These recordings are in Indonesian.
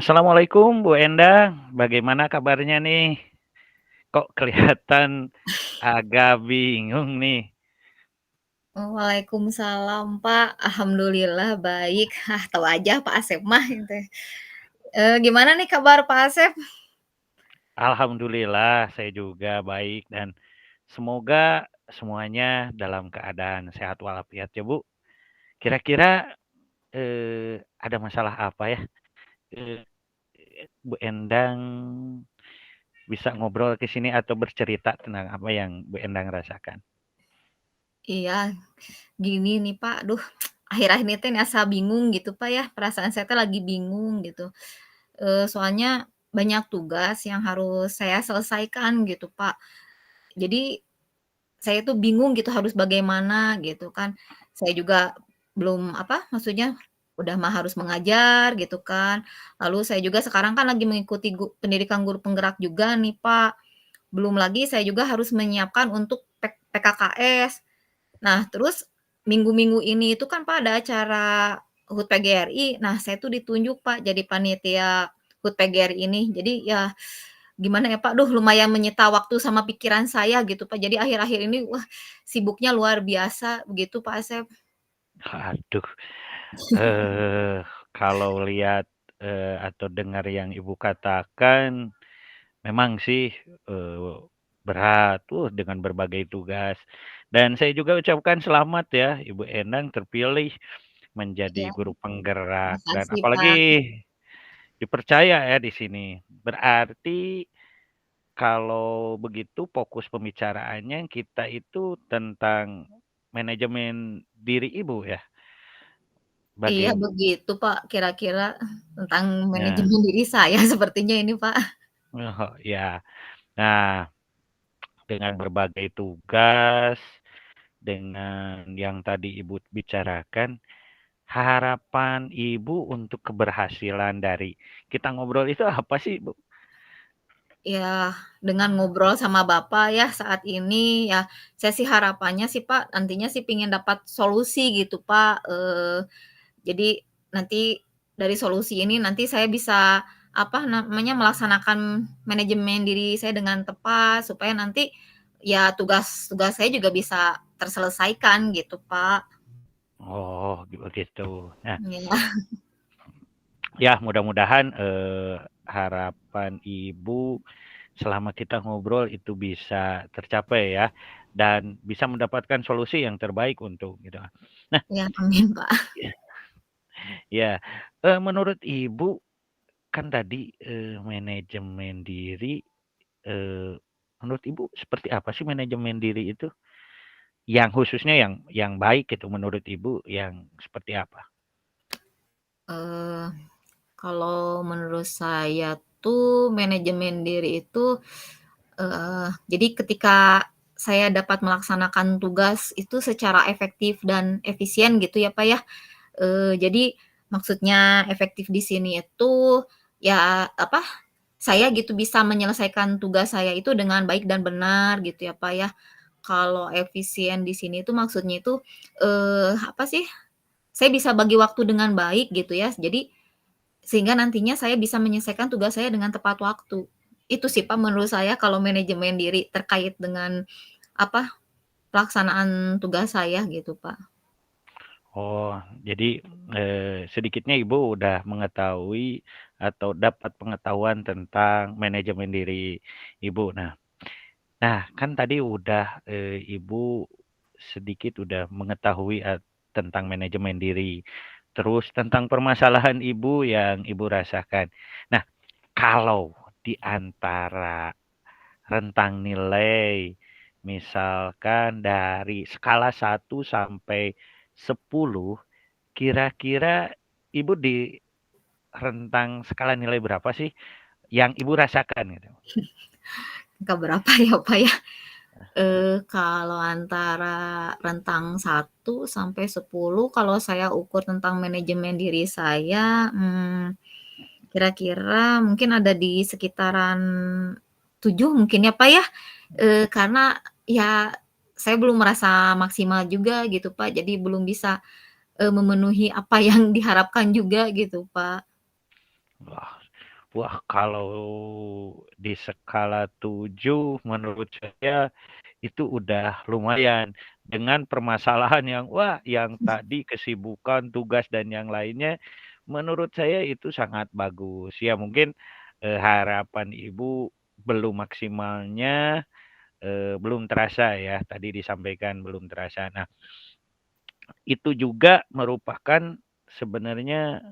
Assalamualaikum Bu Endang, bagaimana kabarnya nih? Kok kelihatan agak bingung nih? Waalaikumsalam, Pak. Alhamdulillah baik. Ah, tahu aja Pak Asep mah gitu. Gimana nih kabar Pak Asep? Alhamdulillah saya juga baik dan semoga semuanya dalam keadaan sehat walafiat ya Bu. Kira-kira, ada masalah apa ya? Eee, Bu Endang bisa ngobrol ke sini atau bercerita tentang apa yang Bu Endang rasakan? Iya, gini nih Pak, aduh akhir-akhir ini teh ngerasa bingung gitu Pak ya, perasaan saya teh lagi bingung gitu. Soalnya banyak tugas yang harus saya selesaikan gitu Pak. Jadi saya tuh bingung gitu harus bagaimana gitu kan. Saya juga belum apa, maksudnya udah mah harus mengajar gitu kan. Lalu saya juga sekarang kan lagi mengikuti pendidikan guru penggerak juga nih, Pak. Belum lagi saya juga harus menyiapkan untuk PKKS. Nah, terus minggu-minggu ini itu kan, Pak, ada acara HUT PGRI. Nah, saya tuh ditunjuk, Pak, jadi panitia HUT PGRI ini. Jadi ya gimana ya, Pak, duh lumayan menyita waktu sama pikiran saya gitu, Pak. Jadi akhir-akhir ini, wah sibuknya luar biasa begitu, Pak Asep. Aduh, eee, kalau lihat, atau dengar yang Ibu katakan memang sih, berat, dengan berbagai tugas. Dan saya juga ucapkan selamat ya, Ibu Endang terpilih menjadi Iya, guru penggerak dan makasih, apalagi Pak. dipercaya ya di sini. Berarti kalau begitu fokus pembicaraannya kita itu tentang manajemen diri Ibu ya? Iya Bagian begitu, Pak, kira-kira tentang nah, manajemen diri saya sepertinya ini, Pak. oh, ya. Nah, dengan berbagai tugas, dengan yang tadi Ibu bicarakan, harapan Ibu untuk keberhasilan dari kita ngobrol itu apa sih, Bu? Ya, dengan ngobrol sama Bapak ya saat ini, ya saya sih harapannya sih Pak, nantinya sih pengen dapat solusi gitu Pak, jadi nanti dari solusi ini nanti saya bisa, apa namanya, melaksanakan manajemen diri saya dengan tepat, supaya nanti ya tugas-tugas saya juga bisa terselesaikan gitu Pak. Oh, begitu. Nah, Iya. ya mudah-mudahan, harapan Ibu selama kita ngobrol itu bisa tercapai ya, dan bisa mendapatkan solusi yang terbaik untuk gitu. Nah, Ya, amin Pak. ya, menurut Ibu kan tadi, manajemen diri, eee, menurut Ibu seperti apa sih manajemen diri itu? Yang khususnya yang baik gitu menurut Ibu yang seperti apa? Eee, Kalau menurut saya tuh manajemen diri itu, jadi ketika saya dapat melaksanakan tugas itu secara efektif dan efisien gitu ya, Pak, ya. Jadi maksudnya efektif di sini itu ya, apa, saya gitu bisa menyelesaikan tugas saya itu dengan baik dan benar gitu ya, Pak, ya. Kalau efisien di sini itu maksudnya itu, apa sih, saya bisa bagi waktu dengan baik gitu ya. Jadi sehingga nantinya saya bisa menyelesaikan tugas saya dengan tepat waktu. Itu sih, Pak, menurut saya kalau manajemen diri terkait dengan, apa, pelaksanaan tugas saya gitu, Pak. Oh, jadi, sedikitnya Ibu udah mengetahui atau dapat pengetahuan tentang manajemen diri Ibu. Nah, kan tadi udah, Ibu sedikit udah mengetahui tentang manajemen diri, terus tentang permasalahan Ibu yang Ibu rasakan. Nah, kalau di antara rentang nilai, misalkan dari skala 1 sampai 10, kira-kira Ibu di rentang skala nilai berapa sih yang Ibu rasakan gitu? Angka berapa ya, Pak, ya? Kalau antara rentang 1 sampai 10 kalau saya ukur tentang manajemen diri saya, kira-kira mungkin ada di sekitaran 7 mungkin ya, Pak, ya? Karena ya saya belum merasa maksimal juga gitu, Pak, jadi belum bisa memenuhi apa yang diharapkan juga gitu, Pak. Wah, kalau di skala 7 menurut saya itu udah lumayan. Dengan permasalahan yang, wah, yang tadi kesibukan, tugas, dan yang lainnya, menurut saya itu sangat bagus. Ya mungkin, harapan Ibu belum maksimalnya, belum terasa ya, tadi disampaikan belum terasa. Nah, itu juga merupakan sebenarnya,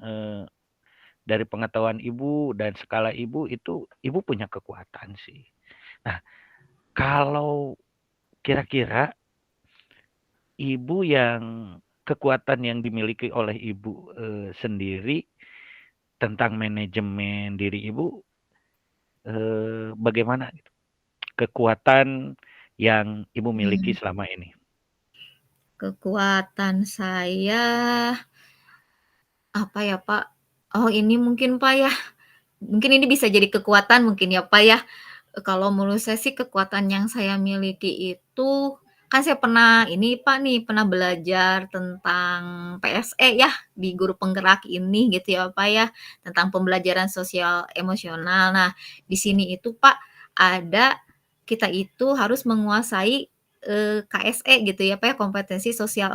dari pengetahuan Ibu dan skala Ibu itu, Ibu punya kekuatan sih. Nah, kalau kira-kira Ibu yang kekuatan yang dimiliki oleh Ibu, sendiri tentang manajemen diri Ibu, bagaimana gitu? Kekuatan yang Ibu miliki Mmm, selama ini? kekuatan saya, apa ya, Pak? Oh, ini mungkin, Pak, ya, mungkin ini bisa jadi kekuatan mungkin ya, Pak, ya. Kalau menurut saya sih kekuatan yang saya miliki itu, kan saya pernah ini Pak nih, pernah belajar tentang PSE ya, di guru penggerak ini gitu ya Pak ya, tentang pembelajaran sosial emosional. Nah, di sini itu Pak, ada kita itu harus menguasai, KSE gitu ya Pak ya, kompetensi sosial,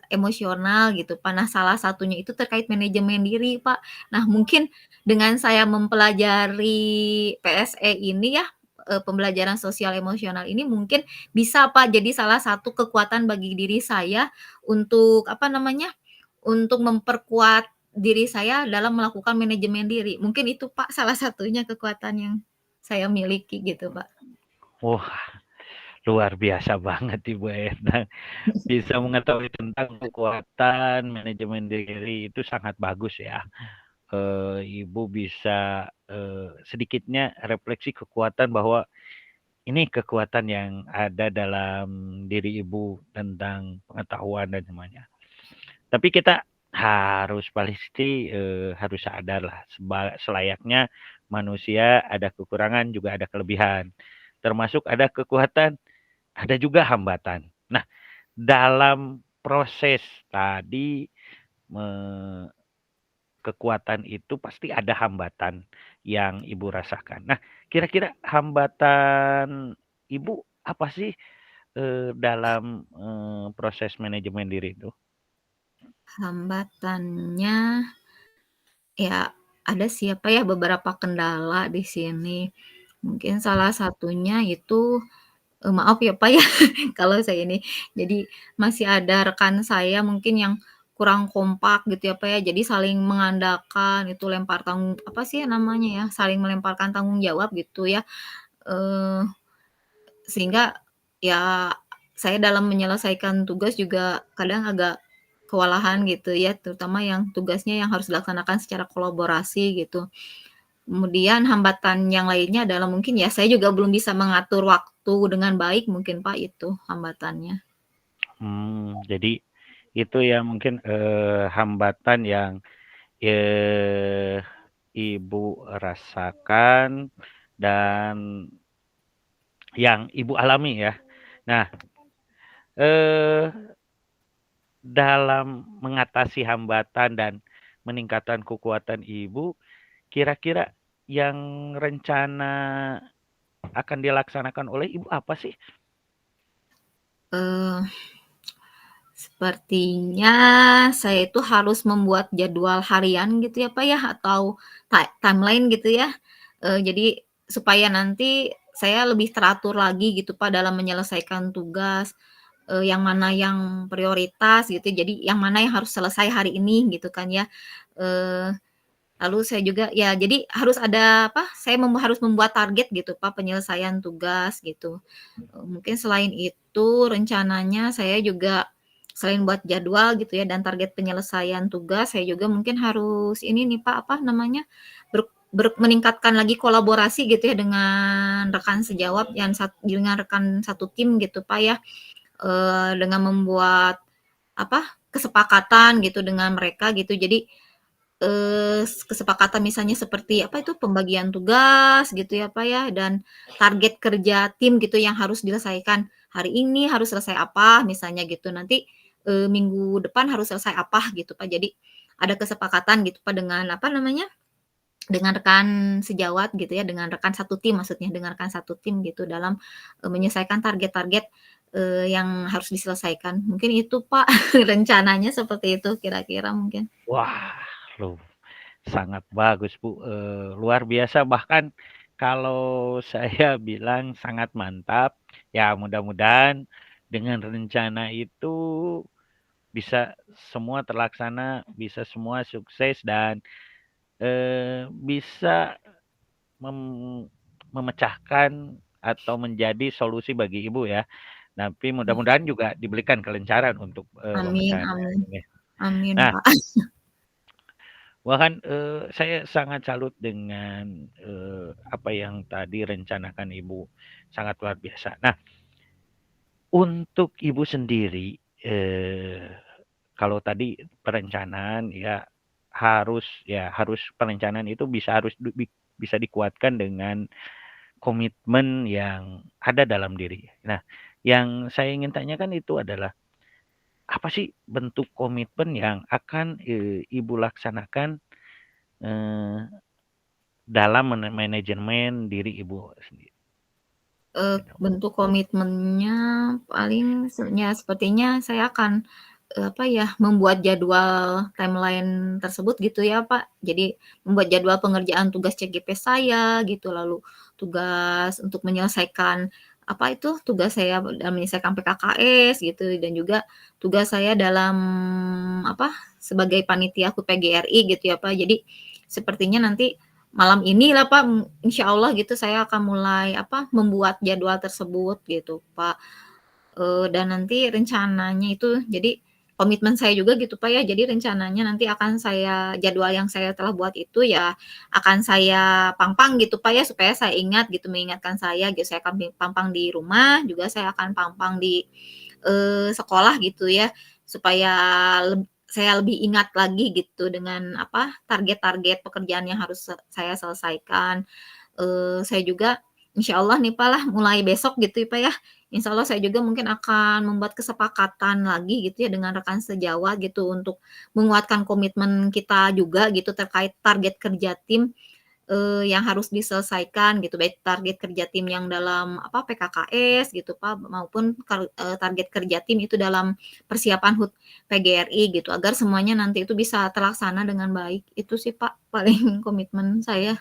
emosional gitu Pak. Nah, salah satunya itu terkait manajemen diri Pak. Nah, mungkin dengan saya mempelajari PSE ini ya, pembelajaran sosial emosional ini mungkin bisa Pak jadi salah satu kekuatan bagi diri saya untuk apa namanya, untuk memperkuat diri saya dalam melakukan manajemen diri. Mungkin itu Pak salah satunya kekuatan yang saya miliki gitu Pak. Wah, luar biasa banget Ibu Erna, bisa mengetahui tentang kekuatan manajemen diri itu sangat bagus ya. Ibu bisa, sedikitnya refleksi kekuatan bahwa ini kekuatan yang ada dalam diri Ibu tentang pengetahuan dan semuanya. Tapi kita harus pasti, harus sadarlah selayaknya manusia ada kekurangan juga ada kelebihan. Termasuk ada kekuatan, ada juga hambatan. Nah, dalam proses tadi me kekuatan itu pasti ada hambatan yang Ibu rasakan. Nah, kira-kira hambatan Ibu apa sih, dalam, proses manajemen diri itu? Hambatannya, ya ada sih apa ya, beberapa kendala di sini. Mungkin salah satunya itu, maaf ya Pak ya kalau saya ini, jadi masih ada rekan saya mungkin yang kurang kompak gitu ya Pak ya, jadi saling mengandalkan itu lempar tanggung apa sih namanya ya, saling melemparkan tanggung jawab gitu ya, eee, sehingga ya saya dalam menyelesaikan tugas juga kadang agak kewalahan gitu ya, terutama yang tugasnya yang harus dilaksanakan secara kolaborasi gitu. Kemudian hambatan yang lainnya adalah mungkin ya saya juga belum bisa mengatur waktu dengan baik mungkin Pak, itu hambatannya. Jadi itu ya mungkin, hambatan yang, eee, Ibu rasakan dan yang Ibu alami ya. Nah, eee, dalam mengatasi hambatan dan meningkatkan kekuatan Ibu, kira-kira yang rencana akan dilaksanakan oleh Ibu apa sih? Eee, sepertinya saya itu harus membuat jadwal harian gitu ya Pak ya, atau timeline gitu ya, jadi supaya nanti saya lebih teratur lagi gitu Pak dalam menyelesaikan tugas, yang mana yang prioritas gitu, jadi yang mana yang harus selesai hari ini gitu kan ya, eee lalu saya juga ya jadi harus ada apa, saya harus membuat target gitu Pak, penyelesaian tugas gitu. Mungkin selain itu rencananya saya juga selain buat jadwal gitu ya dan target penyelesaian tugas, saya juga mungkin harus ini nih Pak, apa namanya, meningkatkan lagi kolaborasi gitu ya dengan rekan sejawat dengan rekan satu tim gitu Pak ya, dengan membuat apa, kesepakatan gitu dengan mereka gitu. Jadi kesepakatan misalnya seperti apa itu, pembagian tugas gitu ya, Pak, ya, dan target kerja tim gitu yang harus diselesaikan. Hari ini harus selesai apa misalnya gitu, nanti, minggu depan harus selesai apa gitu, Pak. Jadi ada kesepakatan gitu, Pak, dengan apa namanya, dengan rekan sejawat gitu ya, dengan rekan satu tim maksudnya, dengan rekan satu tim gitu dalam, menyelesaikan target-target, yang harus diselesaikan. Mungkin itu Pak, rencananya seperti itu kira-kira mungkin. Wah, lu sangat bagus, Bu, luar biasa bahkan kalau saya bilang sangat mantap. Ya mudah-mudahan dengan rencana itu bisa semua terlaksana, bisa semua sukses dan, bisa mem memecahkan atau menjadi solusi bagi Ibu ya. Tapi mudah-mudahan juga diberikan kelancaran untuk, Amin pemecahan amin. ini. Amin, Nah, Pak. bahkan, saya sangat salut dengan, apa yang tadi rencanakan Ibu, sangat luar biasa. Nah, untuk Ibu sendiri, kalau tadi perencanaan harus perencanaan itu bisa dikuatkan dengan komitmen yang ada dalam diri. Nah, yang saya ingin tanyakan itu adalah, apa sih bentuk komitmen yang akan, Ibu laksanakan, eee, dalam manajemen diri Ibu sendiri gitu? Bentuk komitmennya paling ya sepertinya saya akan, apa ya, membuat jadwal timeline tersebut gitu ya, Pak. Jadi membuat jadwal pengerjaan tugas CGP saya gitu, lalu tugas untuk menyelesaikan, apa itu, tugas saya dalam menyelesaikan PKKS gitu, dan juga tugas saya dalam, apa, sebagai panitia HUT PGRI gitu ya, Pak. Jadi sepertinya nanti malam inilah Pak, insyaallah gitu saya akan mulai apa, membuat jadwal tersebut gitu Pak, dan nanti rencananya itu jadi komitmen saya juga gitu Pak ya, jadi rencananya nanti akan saya jadwal yang saya telah buat itu ya akan saya pampang gitu Pak ya, supaya saya ingat gitu, mengingatkan saya gitu, saya akan pampang di rumah, juga saya akan pampang di, sekolah gitu ya, supaya saya lebih ingat lagi gitu dengan apa, target-target pekerjaan yang harus saya selesaikan. Saya juga insyaallah nih Pak lah mulai besok gitu ya Pak ya, insyaallah saya juga mungkin akan membuat kesepakatan lagi gitu ya dengan rekan sejawat gitu untuk menguatkan komitmen kita juga gitu terkait target kerja tim, yang harus diselesaikan gitu, baik target kerja tim yang dalam apa, PKKS gitu Pak, maupun target kerja tim itu dalam persiapan HUT PGRI gitu, agar semuanya nanti itu bisa terlaksana dengan baik. Itu sih Pak paling komitmen saya.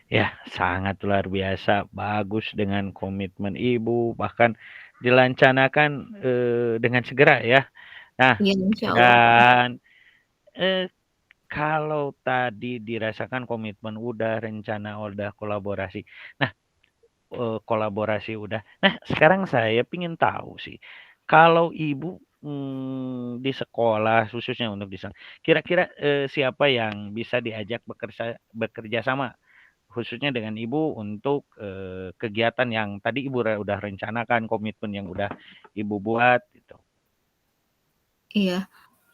Ya, sangat luar biasa, bagus dengan komitmen Ibu, bahkan dilaksanakan, dengan segera ya. Nah, Iya insyaallah Pak. dan, eee, kalau tadi dirasakan komitmen udah, rencana udah, kolaborasi. Nah, kolaborasi udah. Nah, sekarang saya pengen tahu sih, kalau Ibu, di sekolah khususnya untuk di sana, kira-kira, siapa yang bisa diajak bekerja sama khususnya dengan Ibu untuk, kegiatan yang tadi Ibu udah rencanakan, komitmen yang udah Ibu buat gitu? Iya,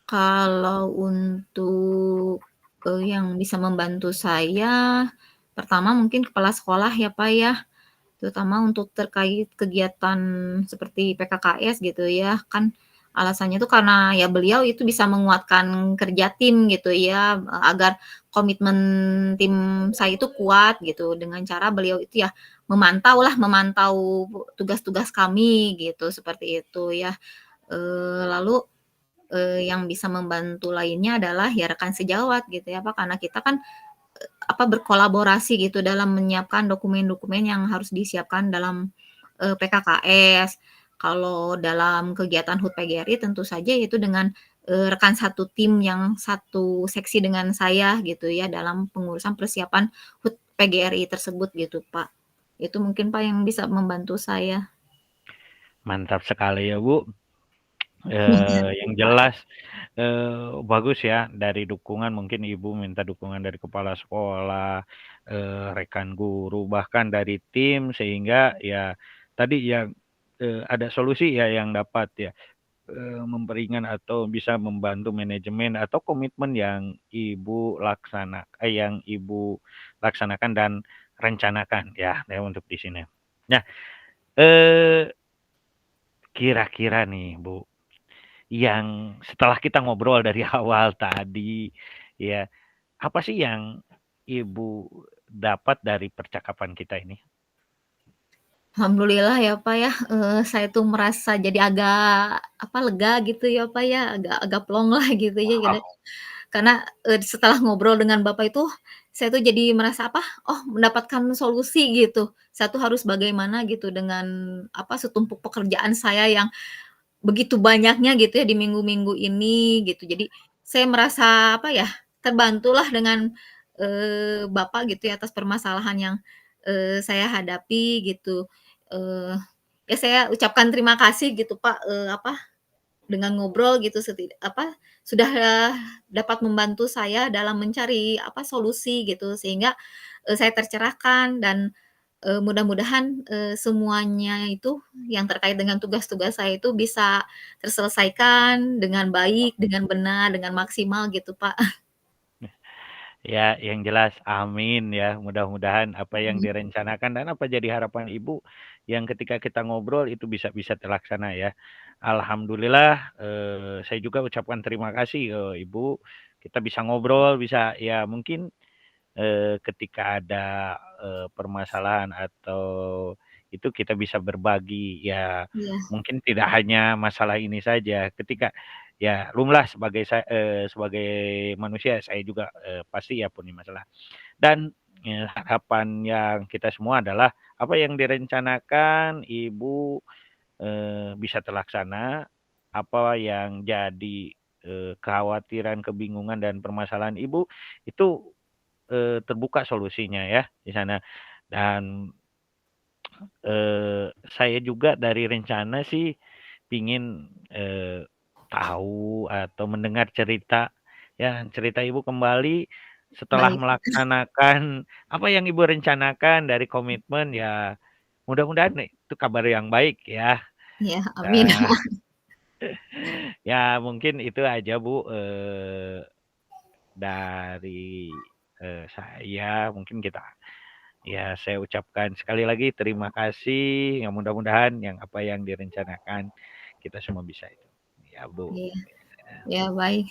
kalau untuk, yang bisa membantu saya, pertama mungkin kepala sekolah ya, Pak, ya. Terutama untuk terkait kegiatan seperti PKKS gitu ya, kan alasannya itu karena ya beliau itu bisa menguatkan kerja tim gitu ya, agar komitmen tim saya itu kuat gitu, dengan cara beliau itu ya memantau tugas-tugas kami gitu, seperti itu ya. Lalu, yang bisa membantu lainnya adalah ya rekan sejawat gitu ya, Pak, karena kita kan apa, berkolaborasi gitu dalam menyiapkan dokumen-dokumen yang harus disiapkan dalam, PKKS. Kalau dalam kegiatan HUT PGRI tentu saja itu dengan, rekan satu tim yang satu seksi dengan saya gitu ya, dalam pengurusan persiapan HUT PGRI tersebut gitu, Pak. Itu mungkin, Pak, yang bisa membantu saya. Mantap sekali ya, Bu. Yang Makasih, Pak. jelas, bagus ya dari dukungan mungkin Ibu minta dukungan dari kepala sekolah, rekan guru, bahkan dari tim sehingga ya tadi yang, ada solusi ya yang dapat ya, memperingan atau bisa membantu manajemen atau komitmen yang yang Ibu laksanakan dan rencanakan ya untuk di sini. Nah, eee, kira-kira nih Bu, yang setelah kita ngobrol dari awal tadi, ya, apa sih yang Ibu dapat dari percakapan kita ini? Alhamdulillah ya, Pak, ya, saya tuh merasa jadi agak, apa, lega gitu ya, Pak, ya, agak agak plong lah gitu ya, jadi Wow. karena, setelah ngobrol dengan Bapak itu, saya tuh jadi merasa, apa, oh mendapatkan solusi gitu. Saya tuh harus bagaimana gitu dengan, apa, setumpuk pekerjaan saya yang begitu banyaknya gitu ya di minggu-minggu ini gitu. Jadi saya merasa, apa ya, terbantulah dengan, Bapak gitu ya atas permasalahan yang, saya hadapi gitu. Eee, ya saya ucapkan terima kasih gitu, Pak, apa, dengan ngobrol gitu sudah dapat membantu saya dalam mencari, apa, solusi gitu sehingga, saya tercerahkan dan, mudah-mudahan, semuanya itu yang terkait dengan tugas-tugas saya itu bisa terselesaikan dengan baik, dengan benar, dengan maksimal gitu, Pak. Ya, yang jelas amin ya, mudah-mudahan apa yang Mhm, direncanakan dan apa jadi harapan Ibu, yang ketika kita ngobrol itu bisa bisa terlaksana ya. Alhamdulillah, saya juga ucapkan terima kasih ke Ibu, kita bisa ngobrol, bisa ya mungkin, ketika ada, permasalahan atau itu kita bisa berbagi, ya iya mungkin tidak hanya masalah ini saja, ketika ya lumrah sebagai manusia saya juga, pasti ya punya masalah. Dan, harapan yang kita semua adalah apa yang direncanakan Ibu, bisa terlaksana, apa yang jadi, kekhawatiran, kebingungan, dan permasalahan Ibu itu terbuka solusinya ya di sana. Dan, saya juga dari rencana sih pingin, tahu atau mendengar cerita, ya cerita Ibu kembali setelah baik. melaksanakan apa yang Ibu rencanakan dari komitmen, ya mudah-mudahan nih itu kabar yang baik ya. Iya, amin. Nah, ya mungkin itu aja Bu, dari, saya mungkin kita ya, saya ucapkan sekali lagi terima kasih, yang mudah-mudahan yang apa yang direncanakan kita semua bisa itu. Ya, Bu. Iya, iya baik.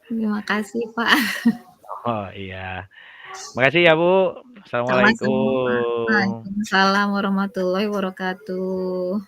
Terima kasih, Pak. Oh, iya. Makasih ya, Bu. Sama-sama, Pak. Assalamualaikum. Waalaikumsalam warahmatullahi wabarakatuh.